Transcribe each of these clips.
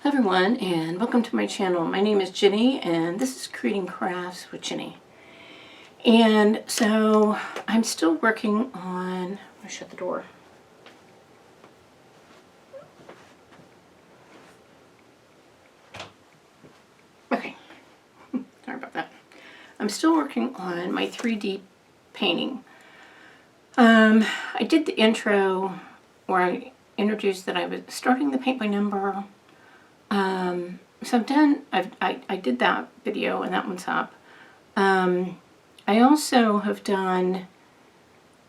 Everyone, and welcome to my channel. My name is Jenny and this is Creating Crafts with Jenny. And so I'm still working on, I'm going to shut the door. Okay, sorry about that. I'm still working on my 3D painting. I did the intro where I introduced that I was starting the paint by number. So I've done, I did that video and that one's up. I also have done,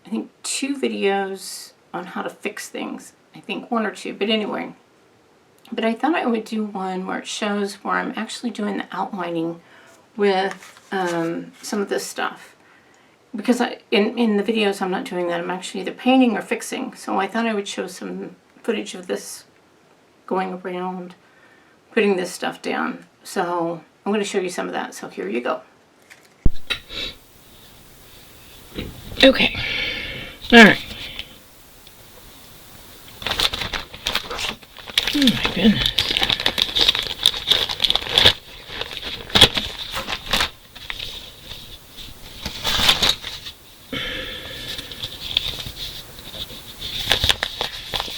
I think 2 videos on how to fix things. I think 1 or 2, but anyway. But I thought I would do one where it shows where I'm actually doing the outlining with some of this stuff. Because in the videos I'm not doing that. I'm actually either painting or fixing. So I thought I would show some footage of this going around, putting this stuff down. So I'm going to show you some of that. So here you go. Okay. All right. Oh my goodness.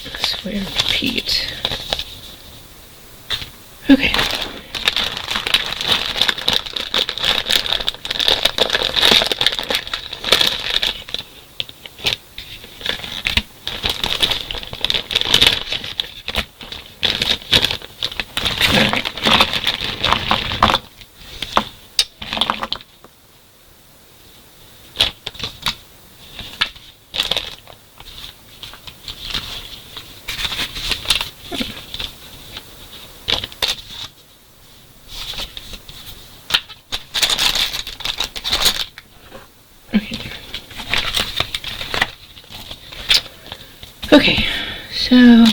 I swear, repeat. Okay. Okay, so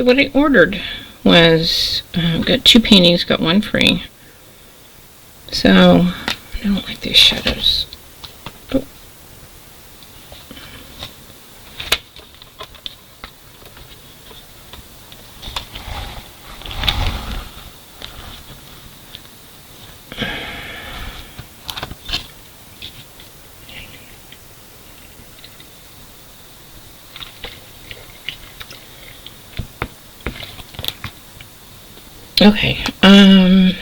what I ordered was got 2 paintings, got 1 free. So I don't like these shadows. Oh. Okay, I'm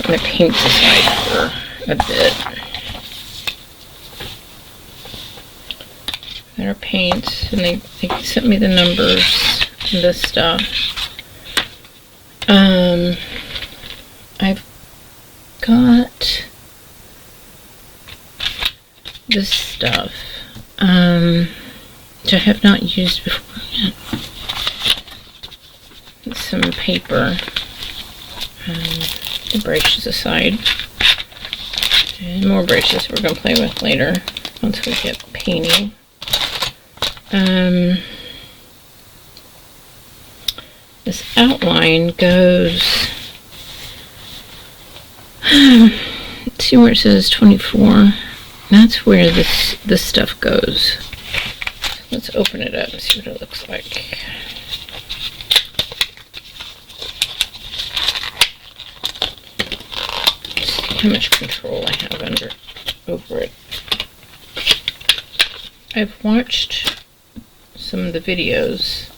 going to paint this side for a bit. There are paints, and they sent me the numbers and this stuff. I've got this stuff. Which I have not used before yet. Some paper. The brushes aside. And more brushes we're going to play with later once we get painting. This outline goes... let's see where it says 24. That's where this stuff goes. Let's open it up and see what it looks like. Let's see how much control I have over it. I've watched some of the videos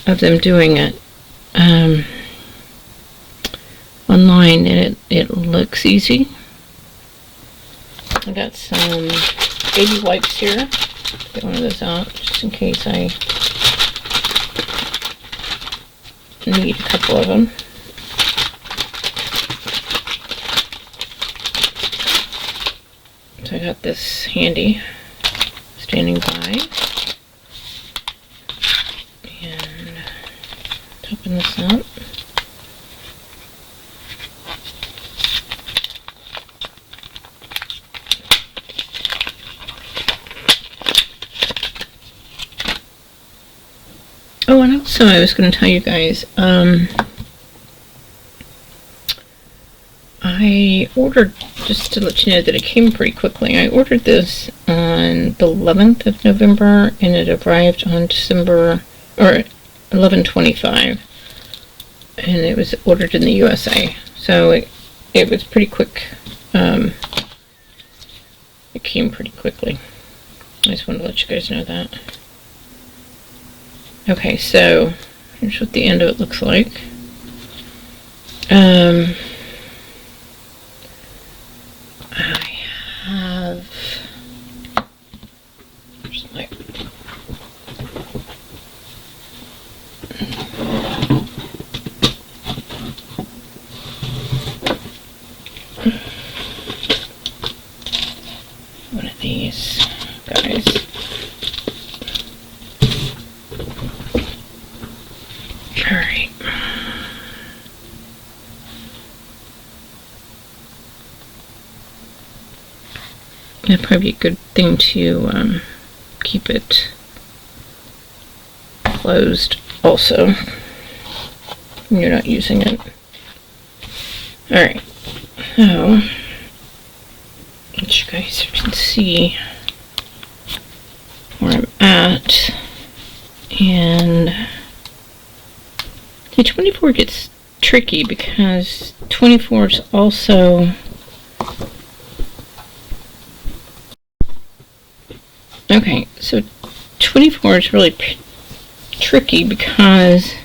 of them doing it online, and it looks easy. I got some baby wipes here. Get one of those out just in case I need a couple of them. So I got this handy, standing by. And open this up. Oh, and also I was going to tell you guys, I ordered, just to let you know that it came pretty quickly, I ordered this on the 11th of November and it arrived on December, or 11/25, and it was ordered in the USA, so it was pretty quick. It came pretty quickly. I just wanted to let you guys know that. Okay, so here's what the end of it looks like. I have, where's my, one of these guys. All right. That'd probably be a good thing to keep it closed also when you're not using it. Alright, so you guys can see where I'm at, and the 24 gets tricky because 24 is also okay, so 24 is really tricky because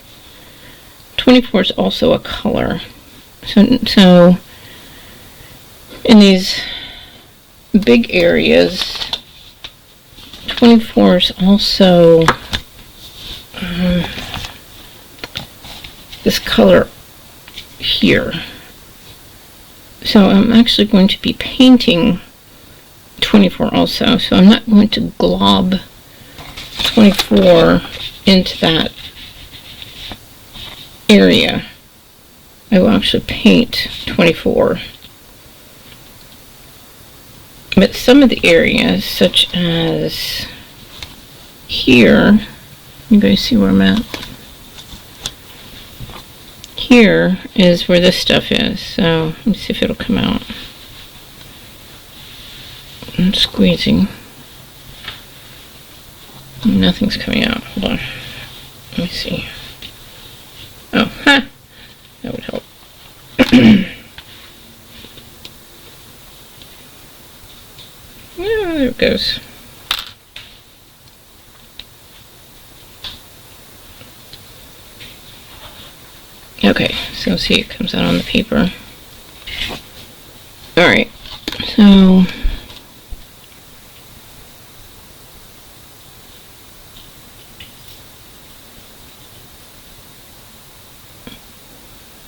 24 is also a color. So in these big areas, 24 is also this color here. So I'm actually going to be painting 24 also, so I'm not going to glob 24 into that area. I will actually paint 24. But some of the areas, such as here, you guys see where I'm at? Here is where this stuff is, so let me see if it'll come out. I'm squeezing. Nothing's coming out. Hold on. Let me see. Oh, ha! That would help. Yeah, there it goes. Okay, so see, it comes out on the paper. Alright, so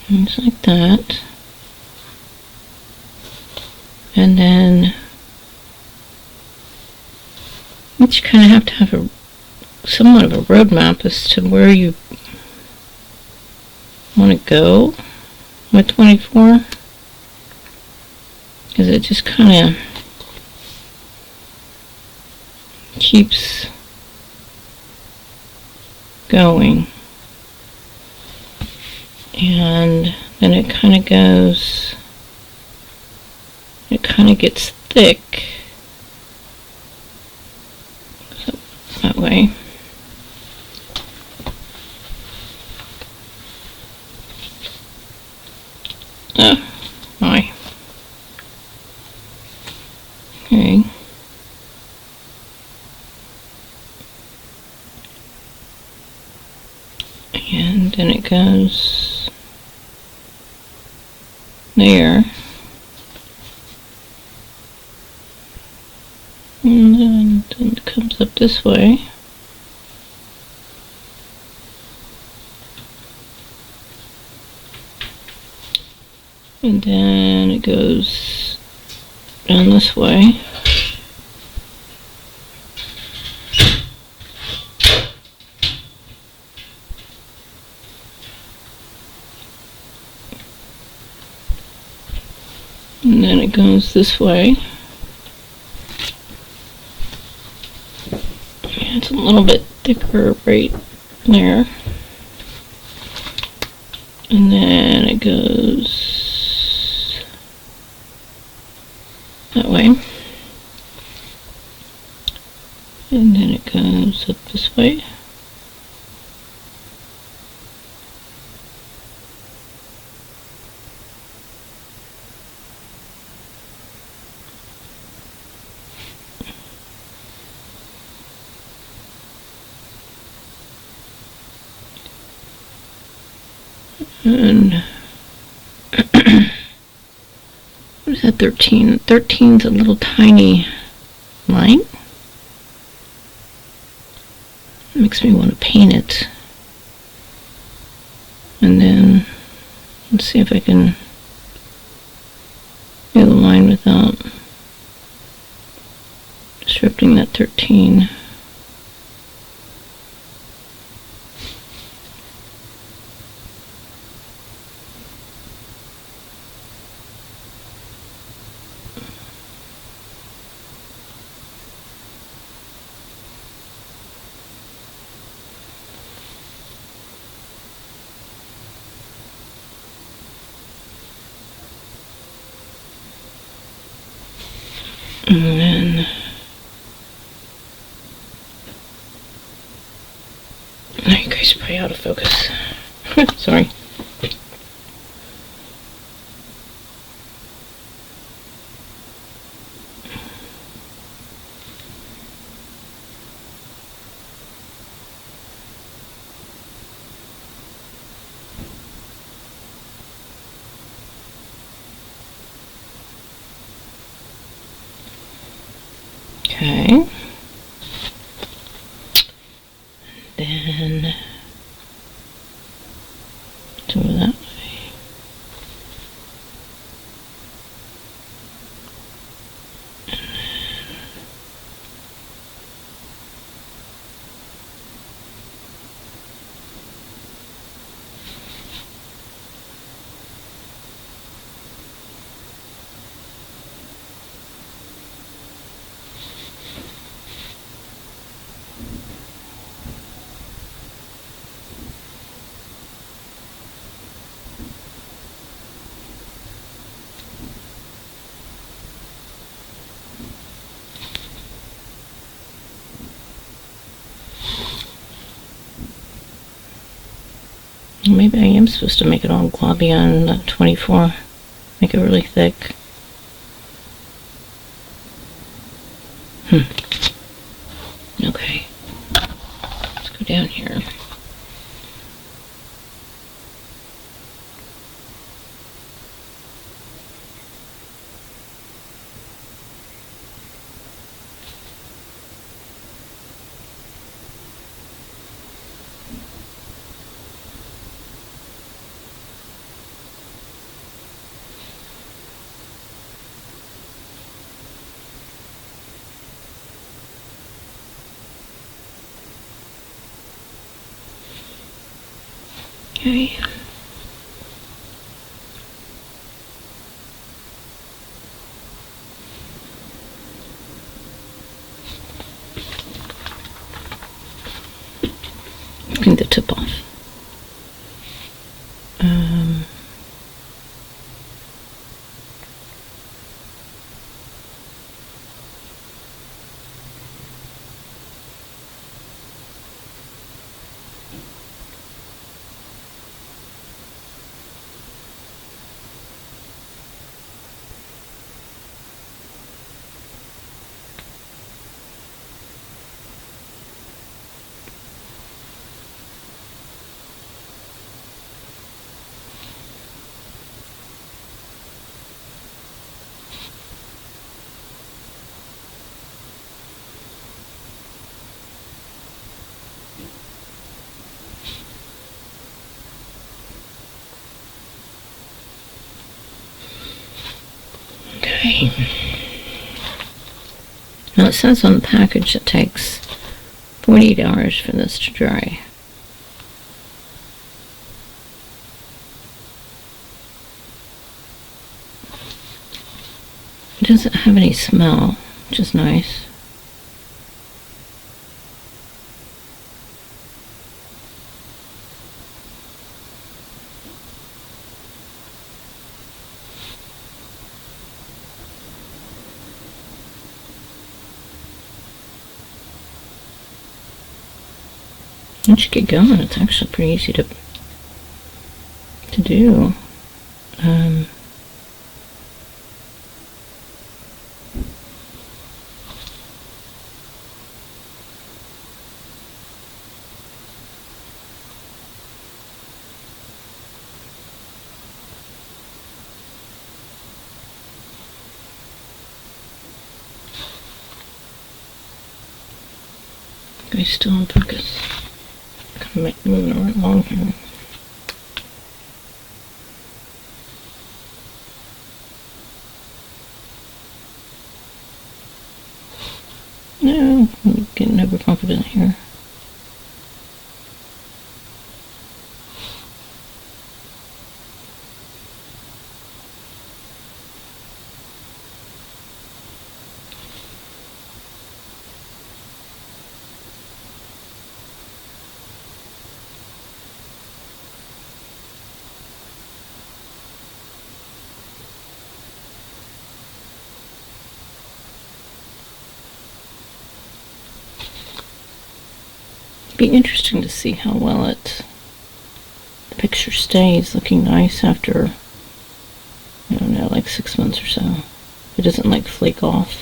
things like that, and then you kind of have to have somewhat of a roadmap as to where you want to go with 24, because it just kind of keeps going. And then it kind of goes, it kind of gets thick, so that way. Oh, my. Okay. And then it goes there, and then it comes up this way, and then it goes down this way, and then it goes this way. It's a little bit thicker right there, and then it goes And then it goes up this way. And what is that, 13? 13's a little tiny line. It makes me want to paint it. And then let's see if I can do the line without disrupting that 13. And then now you guys are probably out of focus. Sorry. Okay. Then do it that way. Maybe I am supposed to make it all globby on 24. Make it really thick. Okay. Let's go down here. Okay. Clean the tip off. Okay. Now it says on the package it takes 48 hours for this to dry. It doesn't have any smell, which is nice. once you get going, it's actually pretty easy to do. Okay, still in focus. Kind of moving right along here. No, I'm getting overconfident here. Be interesting to see how well the picture stays looking nice after, I don't know, like 6 months or so. It doesn't like flake off,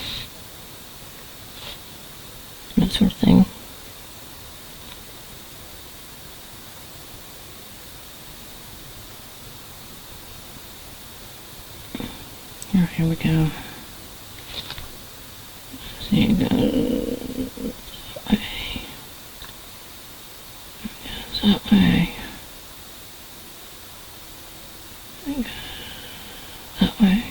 that sort of thing. Here we go. So you go that way. That way.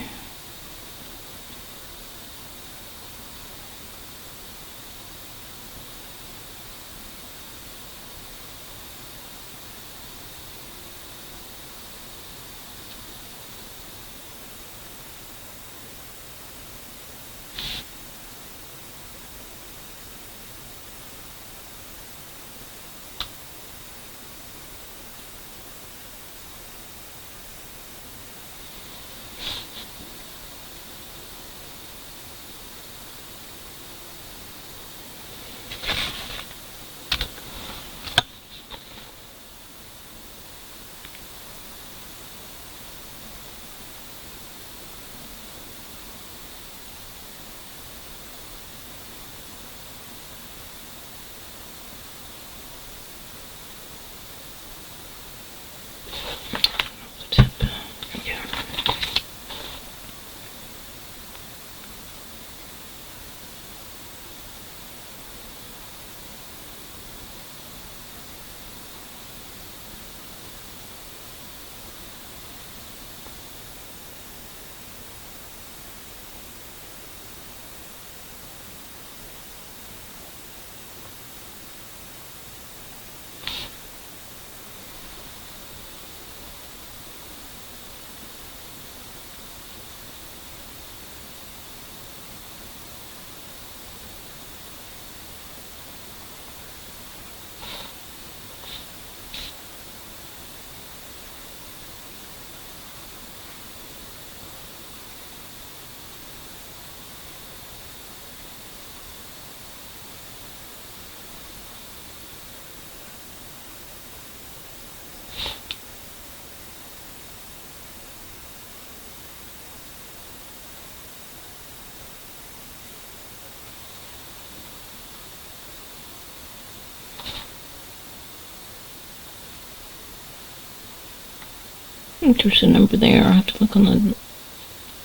I think there's a number there. I have to look on the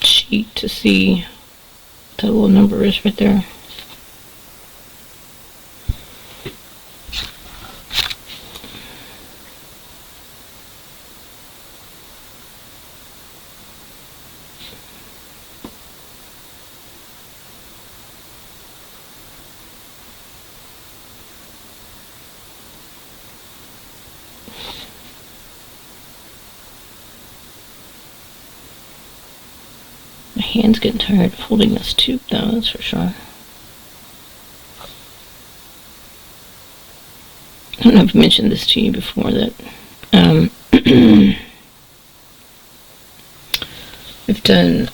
sheet to see what that little number is right there. My hand's getting tired of holding this tube though, that's for sure. I don't know if I mentioned this to you before that I've done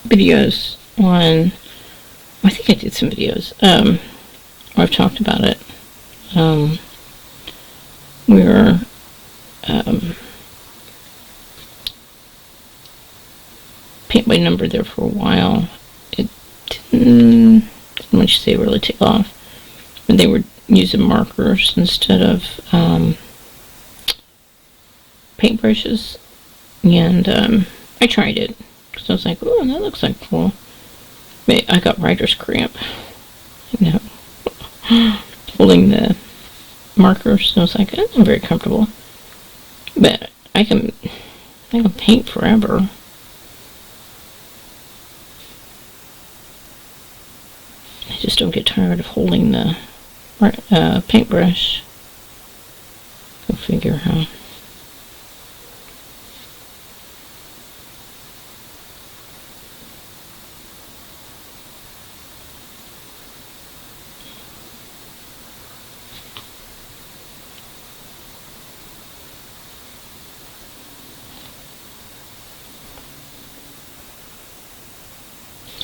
videos on, I think I did some videos where I've talked about it. paint by number there for a while. It didn't much they really take off. And they were using markers instead of paintbrushes. And I tried it because I was like, oh, that looks like cool. But I got writer's cramp. You know, holding the markers. And I was like, that's not very comfortable. But I can paint forever. I just don't get tired of holding the paintbrush. Go figure, huh?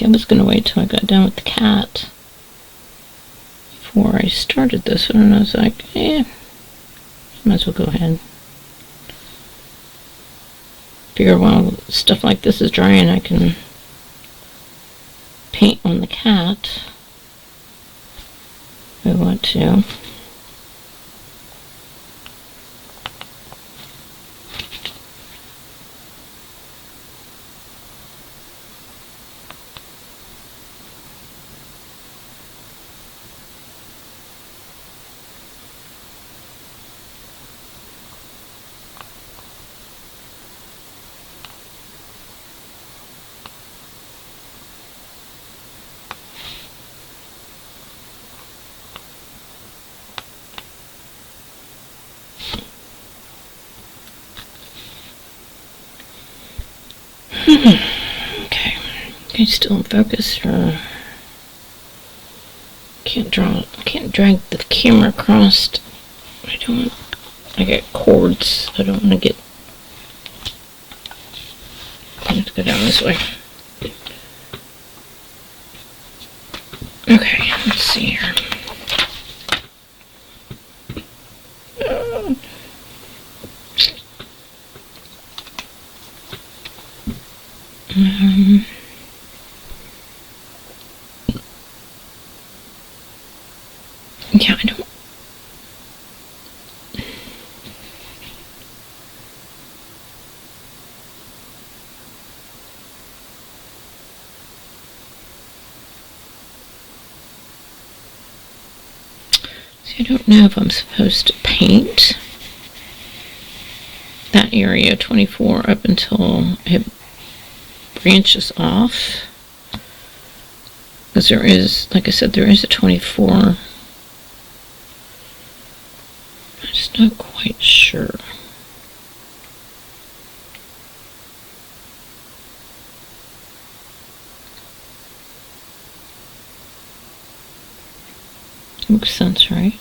I was going to wait till I got done with the cat before I started this one, and I was like, might as well go ahead. Figure while stuff like this is drying, I can paint on the cat if I want to. Okay, still in focus. Can't drag the camera across. I got cords. I don't want to get. I have to go down this way. Okay, let's see here. Yeah, I don't. See, I don't know if I'm supposed to paint that area 24 up until it branches off. Because there is, like I said, there is a 24. I'm just not quite sure. Makes sense, right?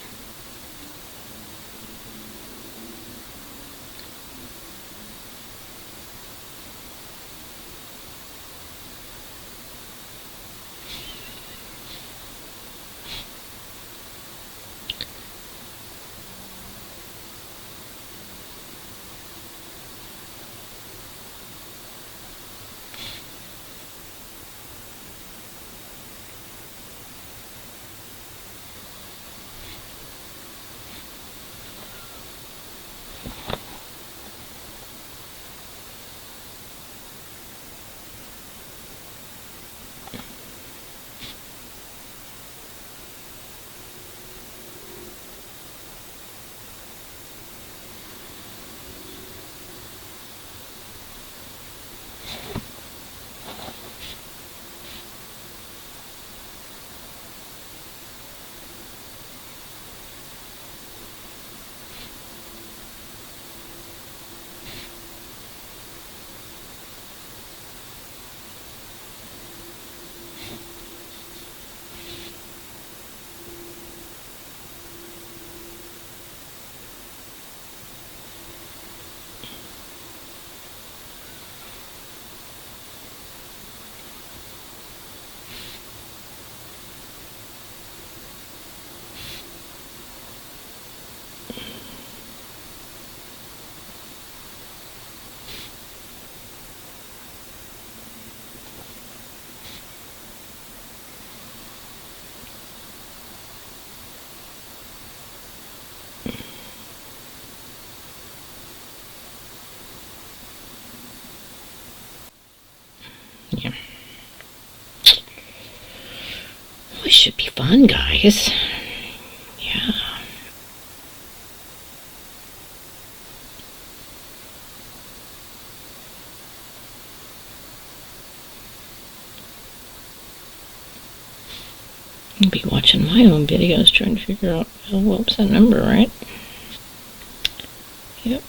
should be fun, guys. Yeah. I'll be watching my own videos trying to figure out, oh, whoops, that number, right? Yep.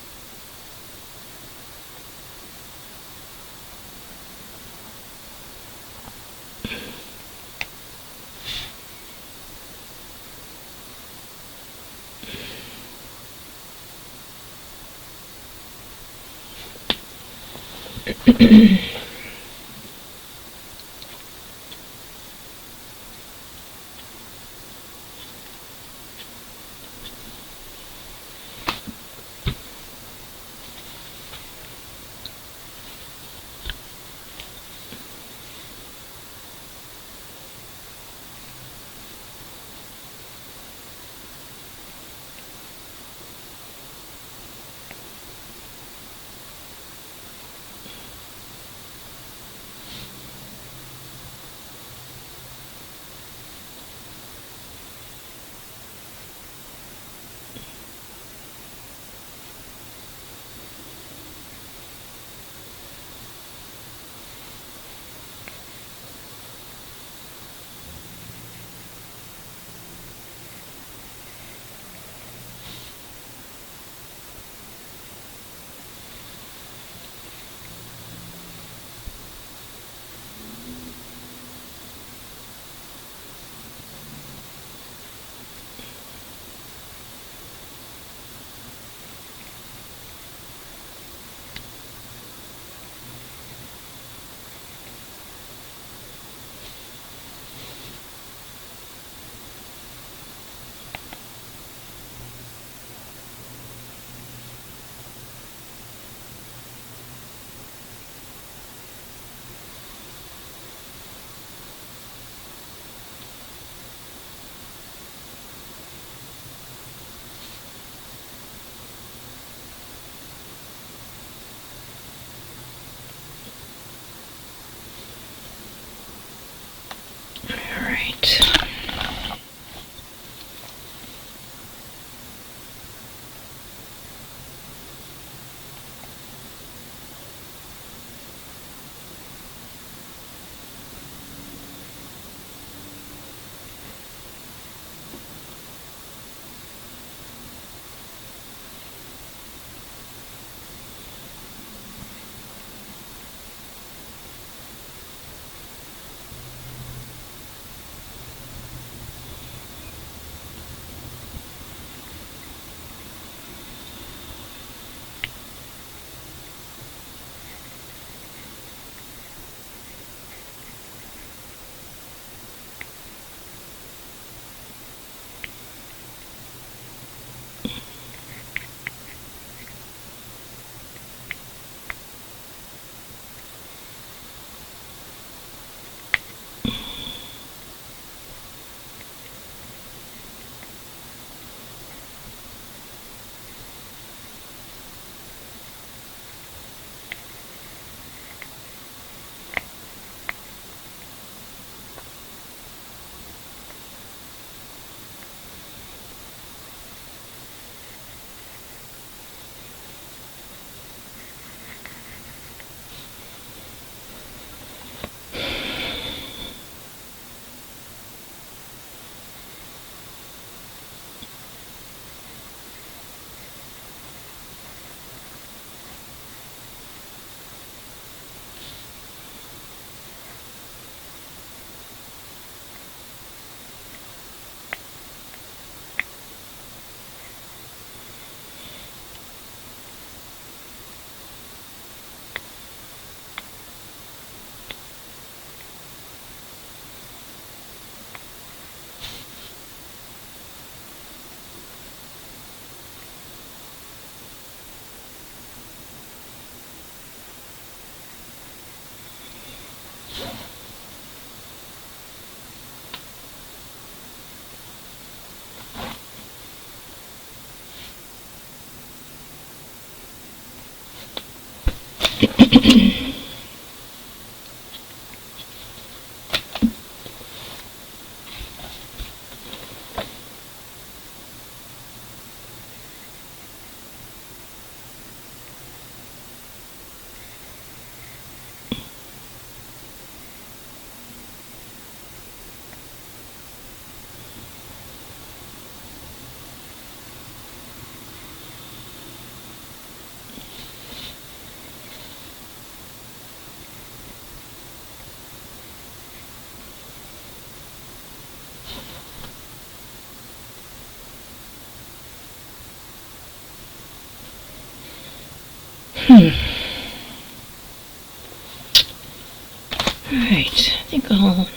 Alright, I think I'll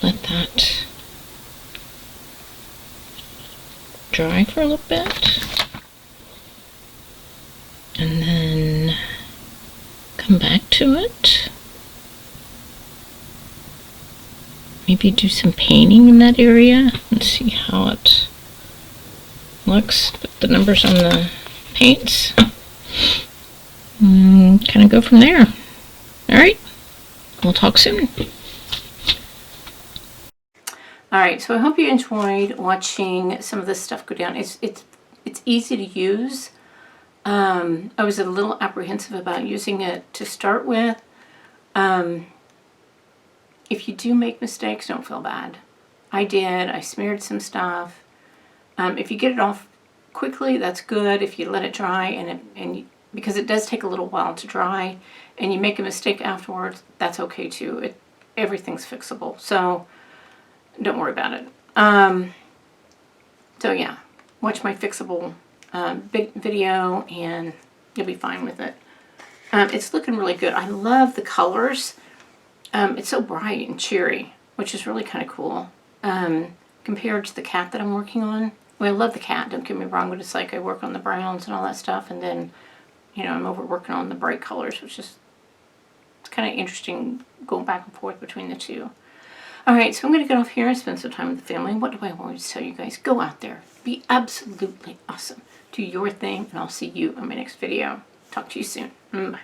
let that dry for a little bit. And then come back to it. Maybe do some painting in that area and see how it looks. Put the numbers on the paints. And kind of go from there. Alright, we'll talk soon. Alright, so I hope you enjoyed watching some of this stuff go down. It's easy to use. I was a little apprehensive about using it to start with. If you do make mistakes, don't feel bad. I did. I smeared some stuff. If you get it off quickly, that's good. If you let it dry, because it does take a little while to dry, and you make a mistake afterwards, that's okay too. Everything's fixable, so don't worry about it. So yeah, watch my fixable video, and you'll be fine with it. It's looking really good. I love the colors. It's so bright and cheery, which is really kind of cool. Compared to the cat that I'm working on. Well, I love the cat, don't get me wrong, but it's like I work on the browns and all that stuff, and then, you know, I'm over working on the bright colors, which is, it's kind of interesting going back and forth between the two. Alright, so I'm going to get off here and spend some time with the family. What do I always tell you guys? Go out there. Be absolutely awesome. Do your thing, and I'll see you in my next video. Talk to you soon. Bye.